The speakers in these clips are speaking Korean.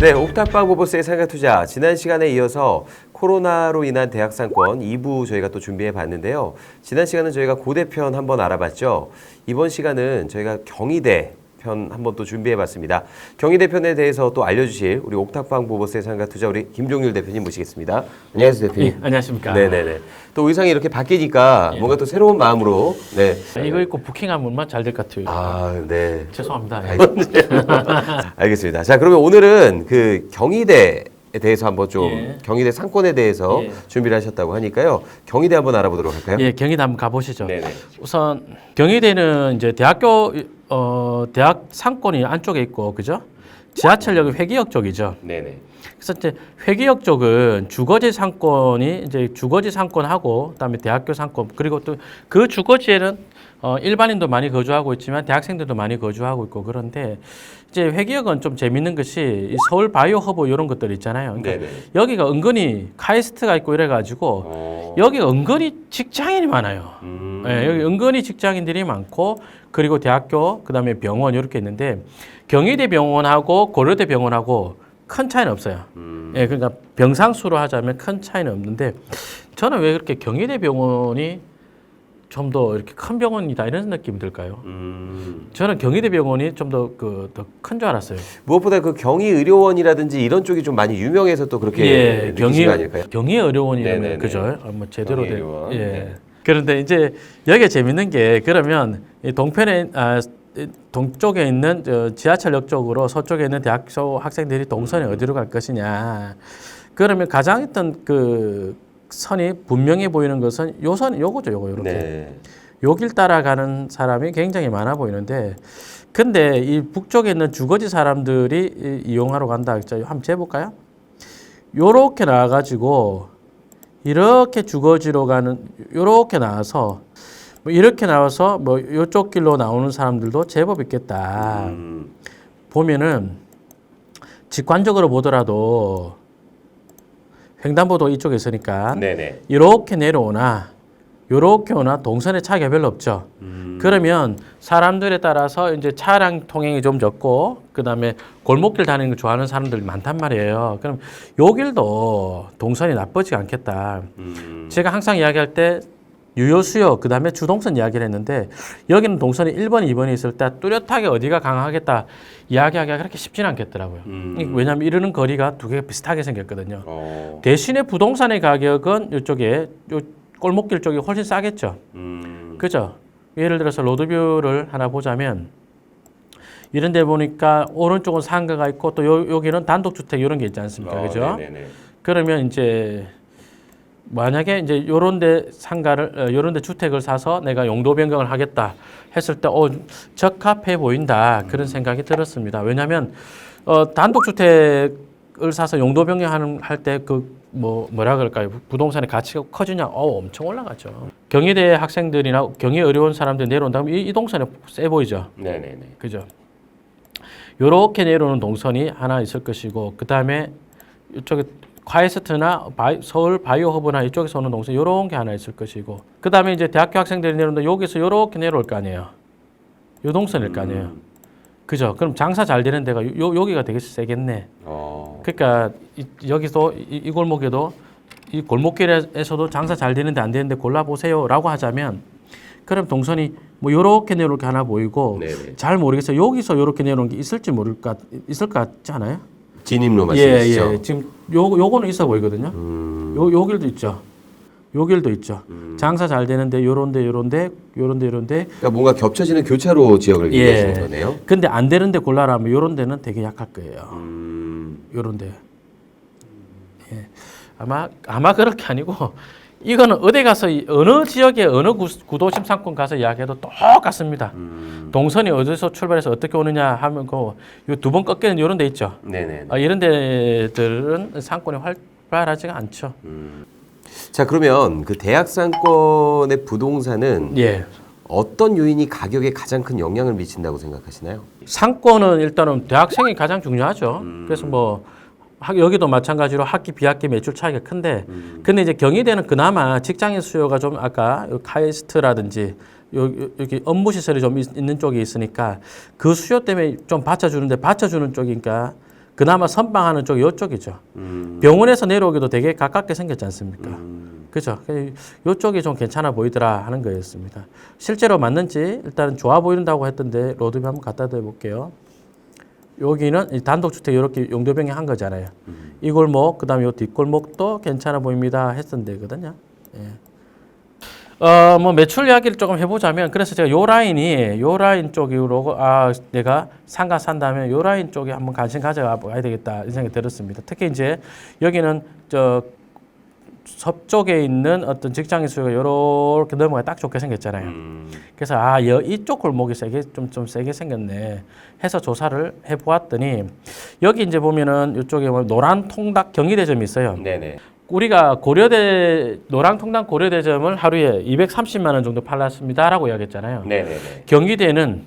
네, 옥탑방 보보스의 상가투자. 지난 시간에 이어서 코로나로 인한 대학 상권 2부 저희가 또 준비해 봤는데요. 지난 시간은 저희가 고대편 한번 알아봤죠. 이번 시간은 저희가 경희대 편 한번 또 준비해 봤습니다. 경희대 편에 대해서 또 알려주실 우리 옥탑방 보보스의 상가투자 우리 김종률 대표님 모시겠습니다. 안녕하세요, 대표님. 네, 안녕하십니까. 네네네. 또 의상이 이렇게 바뀌니까 뭔가 또 새로운 마음으로. 네. 이거 입고 부킹하면 잘 될 것 같아요. 아, 네. 죄송합니다. 알겠습니다. 자, 그러면 오늘은 그 경희대에 대해서 한번 좀 경희대 상권에 대해서 준비를 하셨다고 하니까요. 경희대 한번 알아보도록 할까요? 예, 경희대 한번 가보시죠. 네네. 우선 경희대는 이제 대학 상권이 안쪽에 있고, 그죠? 지하철역이 회기역 쪽이죠. 네네. 그래서 이제 회기역 쪽은 주거지 상권이 이제 주거지 상권하고 그다음에 대학교 상권 그리고 또 그 주거지에는 일반인도 많이 거주하고 있지만 대학생들도 많이 거주하고 있고 그런데 이제 회기역은 좀 재밌는 것이 이 서울 바이오 허브 이런 것들 있잖아요. 그러니까 여기가 은근히 카이스트가 있고 이래가지고 여기가 은근히 직장인이 많아요. 네, 여기 은근히 직장인들이 많고 그리고 대학교 그다음에 병원 이렇게 있는데 경희대 병원하고 고려대 병원하고 큰 차이는 없어요. 예, 그러니까 병상수로 하자면 큰 차이는 없는데 저는 왜 그렇게 경희대 병원이 좀 더 이렇게 큰 병원이다 이런 느낌이 들까요? 저는 경희대 병원이 좀 더 큰 줄 알았어요. 무엇보다 그 경희의료원이라든지 이런 쪽이 좀 많이 유명해서 또 그렇게 느끼신 거 아닐까요? 경희의료원이라면 그죠? 뭐 제대로 된. 경희의료원. 예. 네. 그런데 이제 여기가 재밌는 게 그러면 이 동편에 동쪽에 있는 지하철역 쪽으로 서쪽에 있는 대학교 학생들이 동선이 어디로 갈 것이냐. 그러면 가장 있던 그 선이 분명해 보이는 것은 요거죠, 요렇게. 네. 요 길 따라가는 사람이 굉장히 많아 보이는데, 근데 이 북쪽에 있는 주거지 사람들이 이용하러 간다. 한번 재볼까요? 요렇게 나와가지고 이렇게 주거지로 가는 요렇게 나와서 뭐 이렇게 나와서 뭐 요쪽 길로 나오는 사람들도 제법 있겠다. 보면은 직관적으로 보더라도 횡단보도 이쪽에 있으니까 네네. 이렇게 내려오나 요렇게 오나 동선의 차이가 별로 없죠. 그러면 사람들에 따라서 이제 차량 통행이 좀 적고 그다음에 골목길 다니는 걸 좋아하는 사람들이 많단 말이에요. 그럼 요 길도 동선이 나쁘지 않겠다. 제가 항상 이야기할 때 유효수요 그다음에 주동선 이야기를 했는데 여기는 동선이 1번, 2번이 있을 때 뚜렷하게 어디가 강하겠다 이야기하기가 그렇게 쉽지는 않겠더라고요. 왜냐하면 이르는 거리가 두 개가 비슷하게 생겼거든요. 대신에 부동산의 가격은 이쪽에 요 골목길 쪽이 훨씬 싸겠죠. 그죠? 예를 들어서 로드뷰를 하나 보자면 이런 데 보니까 오른쪽은 상가가 있고 또 여기는 단독주택 이런 게 있지 않습니까? 그죠? 네네네. 그러면 이제 만약에 이제 요런 데 상가를 요런 데 주택을 사서 내가 용도 변경을 하겠다 했을 때 적합해 보인다 그런 생각이 들었습니다. 왜냐하면 단독주택을 사서 용도 변경하는 할 때 뭐라 그럴까요? 부동산의 가치가 커지냐? 엄청 올라가죠. 경희대 학생들이나 경희의료원 사람들 내려온다면 이 동선이 세 보이죠. 네네네. 그죠? 요렇게 내려오는 동선이 하나 있을 것이고 그 다음에 이쪽에 콰이스트나 서울 바이오 허브나 이쪽에서 오는 동선 요런 게 하나 있을 것이고 그 다음에 이제 대학교 학생들이 내려오는데 여기서 요렇게 내려올 거 아니에요. 요 동선일 거 아니에요. 그죠? 그럼 장사 잘 되는 데가 여기가 되게 세겠네. 그러니까 여기서 이 골목에도 이 골목길에서도 장사 잘 되는데 안 되는데 골라보세요라고 하자면 그럼 동선이 뭐 요렇게 내려올 게 하나 보이고 네네. 잘 모르겠어요. 여기서 요렇게 내려오는 게 있을 것 같지 않아요? 진입로 말씀이시죠? 예. 지금 요거는 있어 보이거든요. 요 길도 있죠. 요 길도 있죠. 장사 잘 되는데 요런데. 그러니까 뭔가 겹쳐지는 교차로 지역을 얘기하시는 거네요. 근데 안 되는데 골라라면 요런 데는 되게 약할 거예요. 요런데. 예. 아마 그렇게 아니고 이거는 어디 가서 어느 지역에 어느 구도심 상권 가서 이야기해도 똑같습니다. 동선이 어디서 출발해서 어떻게 오느냐 하면 두 번 꺾이는 이런 데 있죠. 네네. 이런 데들은 상권이 활발하지가 않죠. 자, 그러면 그 대학 상권의 부동산은 어떤 요인이 가격에 가장 큰 영향을 미친다고 생각하시나요? 상권은 일단은 대학생이 가장 중요하죠. 그래서 뭐 여기도 마찬가지로 학기 비학기 매출 차이가 큰데 근데 이제 경희대는 그나마 직장인 수요가 좀 아까 카이스트라든지 여기 업무 시설이 좀 있는 쪽이 있으니까 그 수요 때문에 좀 받쳐주는데 받쳐주는 쪽이니까 그나마 선방하는 쪽이 이쪽이죠. 병원에서 내려오기도 되게 가깝게 생겼지 않습니까? 그죠? 이쪽이 좀 괜찮아 보이더라 하는 거였습니다. 실제로 맞는지 일단 좋아 보인다고 했던데 로드뷰 한번 갖다 대볼게요. 여기는 이 단독주택 이렇게 용도 변경한 거잖아요. 이 골목, 그 다음에 이 뒷골목도 괜찮아 보입니다 했던 데거든요. 예. 뭐 매출 이야기를 조금 해보자면, 그래서 제가 요 라인 쪽으로, 내가 상가 산다면 요 라인 쪽에 한번 관심 가져봐야 되겠다, 이런 생각이 들었습니다. 특히 이제 여기는 서쪽에 있는 어떤 직장인 수요가 이렇게 넘어가 딱 좋게 생겼잖아요. 그래서 이쪽 골목이 좀 세게 생겼네 해서 조사를 해보았더니, 여기 이제 보면은 이쪽에 노란 통닭 경희대점이 있어요. 네네. 우리가 노랑통닭 고려대점을 하루에 230만 원 정도 팔았습니다라고 이야기했잖아요. 네네네. 경희대는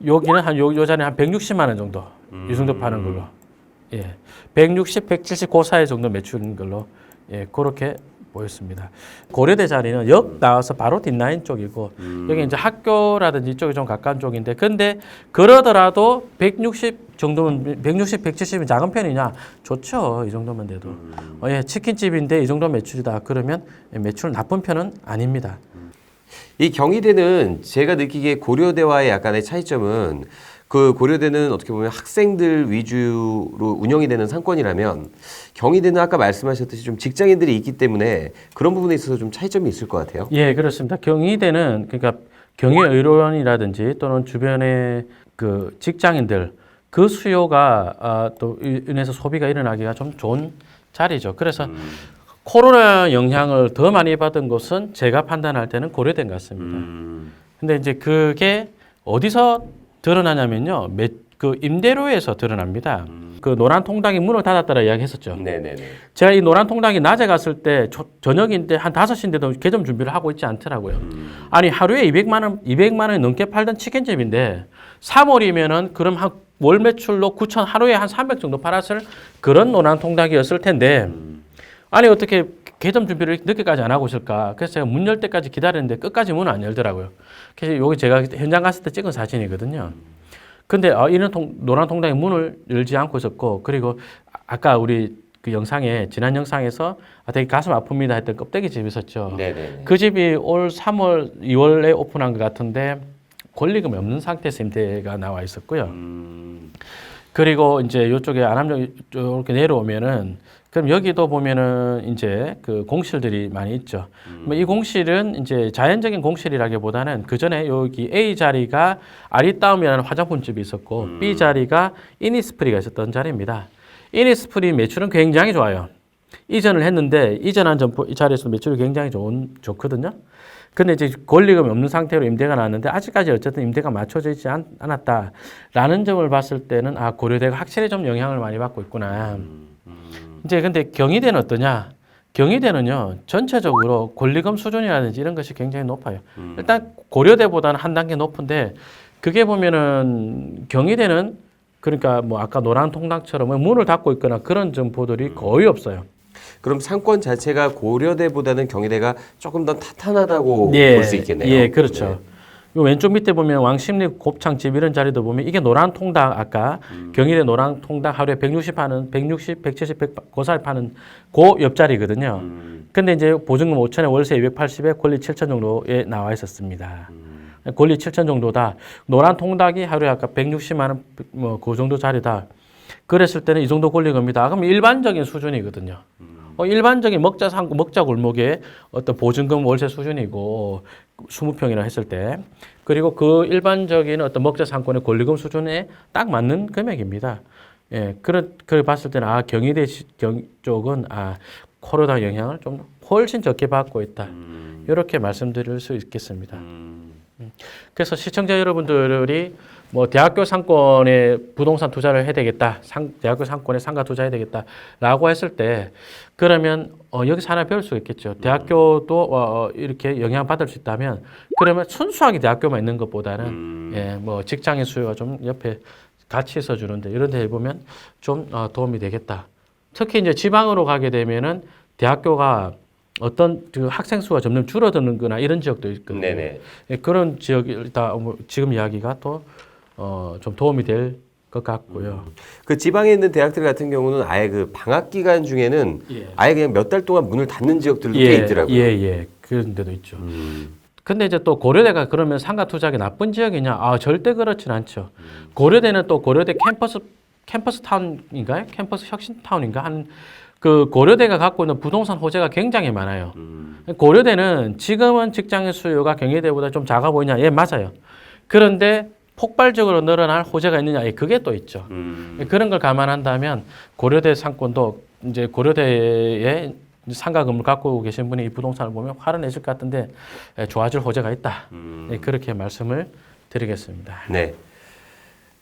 여기는 요 자리에 한 160만 원 정도, 이 정도 파는 걸로. 예. 160, 170 그 사이 정도 매출인 걸로. 예, 그렇게 보였습니다. 고려대 자리는 역 나와서 바로 뒷라인 쪽이고, 여기 이제 학교라든지 이쪽이 좀 가까운 쪽인데, 근데 그러더라도 160 정도면, 160, 170은 작은 편이냐? 좋죠. 이 정도면 돼도. 예, 치킨집인데 이 정도 매출이다. 그러면 매출 나쁜 편은 아닙니다. 이 경희대는 제가 느끼기에 고려대와의 약간의 차이점은, 그 고려대는 어떻게 보면 학생들 위주로 운영이 되는 상권이라면, 경희대는 아까 말씀하셨듯이 좀 직장인들이 있기 때문에 그런 부분에 있어서 좀 차이점이 있을 것 같아요. 예, 그렇습니다. 경희대는, 그러니까 경희의료원이라든지 또는 주변의 그 직장인들, 그 수요가 또 인해서 소비가 일어나기가 좀 좋은 자리죠. 그래서 코로나 영향을 더 많이 받은 곳은 제가 판단할 때는 고려대인 것 같습니다. 근데 이제 그게 어디서 드러나냐면요, 그 임대료에서 드러납니다. 그 노란 통닭이 문을 닫았다라 이야기했었죠. 네네네. 제가 이 노란 통닭이 낮에 갔을 때 저녁인데 한 5시인데도 개점 준비를 하고 있지 않더라고요. 아니, 하루에 200만 원 넘게 팔던 치킨집인데 3월이면은 그럼 한 월 매출로 9천, 하루에 한 300 정도 팔았을 그런 노란 통닭이었을 텐데, 아니 어떻게 개점 준비를 늦게까지 안 하고 있을까? 그래서 제가 문 열 때까지 기다렸는데 끝까지 문을 안 열더라고요. 그래서 여기 제가 현장 갔을 때 찍은 사진이거든요. 근데 이런 노란 통닭이 문을 열지 않고 있었고, 그리고 아까 우리 그 영상에, 지난 영상에서 되게 가슴 아픕니다 했던 껍데기 집 있었죠. 네네. 그 집이 올 3월, 2월에 오픈한 것 같은데 권리금이 없는 상태에서 임대가 나와 있었고요. 그리고 이제 이쪽에 안암역 이렇게 내려오면은, 그럼 여기도 보면은 이제 그 공실들이 많이 있죠. 뭐 이 공실은 이제 자연적인 공실이라기보다는 그 전에 여기 A 자리가 아리따움이라는 화장품집이 있었고, B 자리가 이니스프리가 있었던 자리입니다. 이니스프리 매출은 굉장히 좋아요. 이전을 했는데, 이전한 점포 이 자리에서 매출이 굉장히 좋거든요. 근데 이제 권리금이 없는 상태로 임대가 나왔는데, 아직까지 어쨌든 임대가 맞춰져 있지 않았다라는 점을 봤을 때는, 고려대가 확실히 좀 영향을 많이 받고 있구나. 이제 근데 경희대는 어떠냐? 경희대는요, 전체적으로 권리금 수준이라든지 이런 것이 굉장히 높아요. 일단 고려대보다는 한 단계 높은데, 그게 보면은 경희대는, 그러니까 뭐 아까 노란 통닭처럼 문을 닫고 있거나 그런 점포들이 거의 없어요. 그럼 상권 자체가 고려대보다는 경희대가 조금 더 탄탄하다고 예, 볼 수 있겠네요. 예, 그렇죠. 요 왼쪽 밑에 보면 왕십리 곱창집 이런 자리도 보면 이게 노란 통닭, 아까 경희대 노란 통닭 하루에 160 파는, 160, 170, 100 고살 파는 그 옆자리거든요. 근데 이제 보증금 5천에 월세 280에 권리 7천 정도에 나와 있었습니다. 권리 7천 정도다. 노란 통닭이 하루에 아까 160만 원 뭐 그 정도 자리다. 그랬을 때는 이 정도 권리금이다. 그럼 일반적인 수준이거든요. 일반적인 먹자 골목의 어떤 보증금 월세 수준이고 20평이나 했을 때, 그리고 그 일반적인 어떤 먹자 상권의 권리금 수준에 딱 맞는 금액입니다. 예, 그래 봤을 때는 경희대 쪽은 코로나 영향을 좀 훨씬 적게 받고 있다. 이렇게 말씀드릴 수 있겠습니다. 그래서 시청자 여러분들이 뭐 대학교 상권에 부동산 투자를 해야 되겠다, 대학교 상권에 상가 투자해야 되겠다라고 했을 때, 그러면 여기서 하나 배울 수 있겠죠. 대학교도 이렇게 영향받을 수 있다면, 그러면 순수하게 대학교만 있는 것보다는 예, 뭐 직장인 수요가 좀 옆에 같이 있어주는데, 이런 데 해보면 좀 도움이 되겠다. 특히 이제 지방으로 가게 되면은 대학교가 어떤 그 학생 수가 점점 줄어드는 거나 이런 지역도 있거든요. 네네. 예, 그런 지역이 지금 이야기가 또 좀 도움이 될 것 같고요. 그 지방에 있는 대학들 같은 경우는 아예 그 방학 기간 중에는 예. 아예 그냥 몇 달 동안 문을 닫는 지역들도 꽤 예, 있더라고요. 예. 그런 데도 있죠. 근데 이제 또 고려대가 그러면 상가 투자하기 나쁜 지역이냐? 아, 절대 그렇진 않죠. 고려대는 또 고려대 캠퍼스 타운인가요? 캠퍼스 혁신 타운인가? 그 고려대가 갖고 있는 부동산 호재가 굉장히 많아요. 고려대는 지금은 직장인 수요가 경희대보다 좀 작아 보이냐? 예, 맞아요. 그런데 폭발적으로 늘어날 호재가 있느냐? 예, 그게 또 있죠. 그런 걸 감안한다면 고려대 상권도 이제 고려대에 상가금을 갖고 계신 분이 이 부동산을 보면 화를 내실 것 같은데 좋아질 호재가 있다. 네, 그렇게 말씀을 드리겠습니다. 네.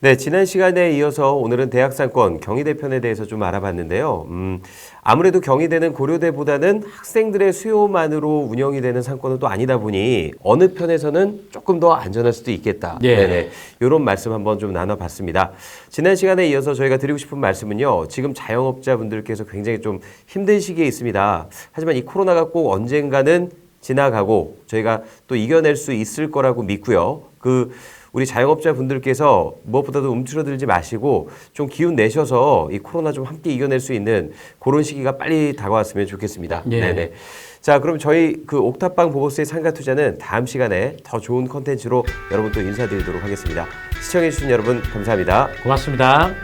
네, 지난 시간에 이어서 오늘은 대학상권 경희대 편에 대해서 좀 알아봤는데요. 아무래도 경희대는 고려대보다는 학생들의 수요만으로 운영이 되는 상권은 또 아니다 보니 어느 편에서는 조금 더 안전할 수도 있겠다. 예. 네네. 이런 말씀 한번 좀 나눠봤습니다. 지난 시간에 이어서 저희가 드리고 싶은 말씀은요. 지금 자영업자분들께서 굉장히 좀 힘든 시기에 있습니다. 하지만 이 코로나가 꼭 언젠가는 지나가고 저희가 또 이겨낼 수 있을 거라고 믿고요. 우리 자영업자 분들께서 무엇보다도 움츠러들지 마시고 좀 기운 내셔서 이 코로나 좀 함께 이겨낼 수 있는 그런 시기가 빨리 다가왔으면 좋겠습니다. 예. 네네. 자, 그럼 저희 옥탑방 보보스의 상가 투자는 다음 시간에 더 좋은 컨텐츠로 여러분 또 인사드리도록 하겠습니다. 시청해주신 여러분 감사합니다. 고맙습니다.